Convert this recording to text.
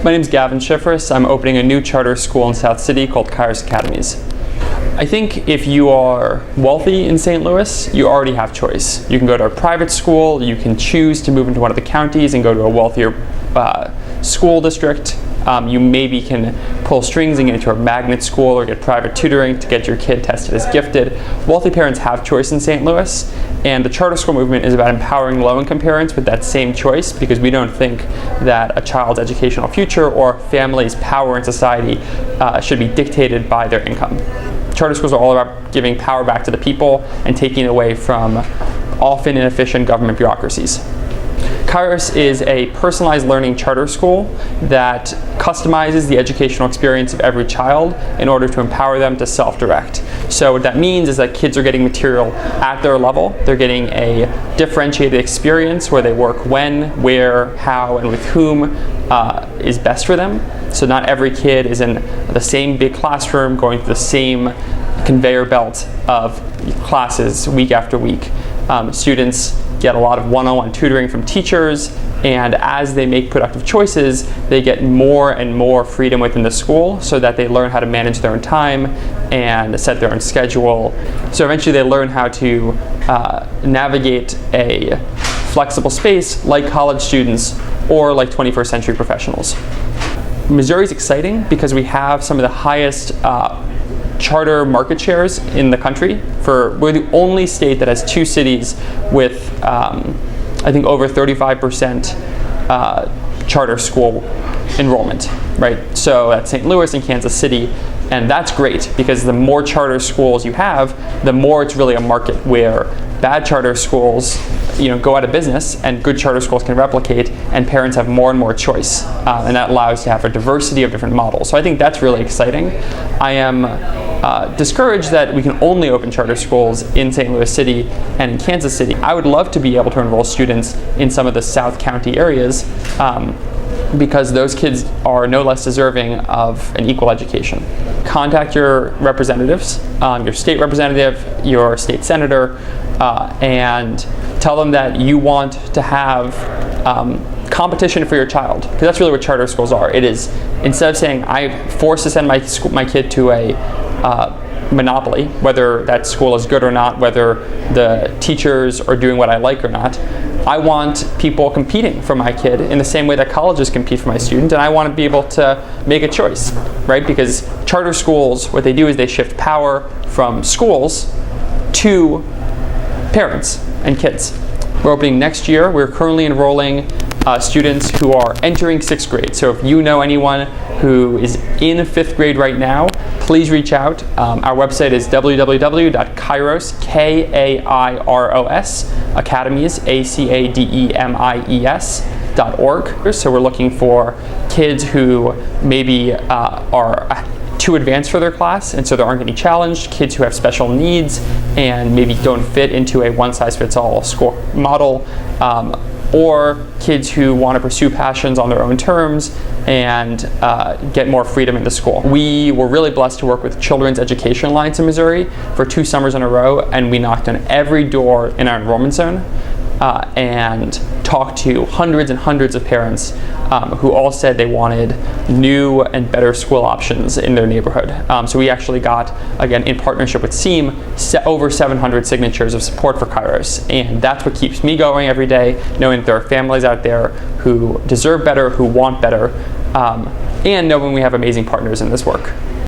My name's Gavin Schiffres. I'm opening a new charter school in South City called Kairos Academies. I think if you are wealthy in St. Louis, you already have choice. You can go to a private school, you can choose to move into one of the counties and go to a wealthier school district. You maybe can pull strings and get into a magnet school or get private tutoring to get your kid tested as gifted. Wealthy parents have choice in St. Louis, and the charter school movement is about empowering low-income parents with that same choice, because we don't think that a child's educational future or family's power in society should be dictated by their income. Charter schools are all about giving power back to the people and taking it away from often inefficient government bureaucracies. Kairos is a personalized learning charter school that customizes the educational experience of every child in order to empower them to self-direct. So what that means is that kids are getting material at their level. They're getting a differentiated experience where they work when, where, how, and with whom is best for them. So not every kid is in the same big classroom going through the same conveyor belt of classes week after week. Students get a lot of one-on-one tutoring from teachers, and as they make productive choices, they get more and more freedom within the school so that they learn how to manage their own time and set their own schedule. So eventually they learn how to navigate a flexible space like college students or like 21st century professionals. Missouri is exciting because we have some of the highest charter market shares in the country. We're the only state that has two cities with I think over 35% charter school enrollment, right? So that's St. Louis and Kansas City, and that's great because the more charter schools you have, the more it's really a market where bad charter schools go out of business and good charter schools can replicate, and parents have more and more choice, and that allows to have a diversity of different models. So I think that's really exciting. I am discouraged that we can only open charter schools in St. Louis City and in Kansas City. I would love to be able to enroll students in some of the South County areas because those kids are no less deserving of an equal education. Contact your representatives, your state representative, your state senator, and tell them that you want to have competition for your child, because that's really what charter schools are. It is, instead of saying I'm forced to send my kid to a monopoly, whether that school is good or not, whether the teachers are doing what I like or not, I want people competing for my kid in the same way that colleges compete for my student, and I want to be able to make a choice, right? Because charter schools, what they do is they shift power from schools to parents and kids. We're opening next year. We're currently enrolling students who are entering 6th grade. So if you know anyone who is in 5th grade right now, please reach out. Our website is www.kairos, K-A-I-R-O-S, Academies, ACADEMIES.org. So we're looking for kids who maybe are too advanced for their class, and so they aren't getting challenged, kids who have special needs and maybe don't fit into a one-size-fits-all school model, or kids who want to pursue passions on their own terms and get more freedom in the school. We were really blessed to work with Children's Education Alliance in Missouri for 2 summers in a row, and we knocked on every door in our enrollment zone and talked to hundreds and hundreds of parents who all said they wanted new and better school options in their neighborhood. So we actually got, again, in partnership with SEAM, over 700 signatures of support for Kairos. And that's what keeps me going every day, knowing that there are families out there who deserve better, who want better, and knowing we have amazing partners in this work.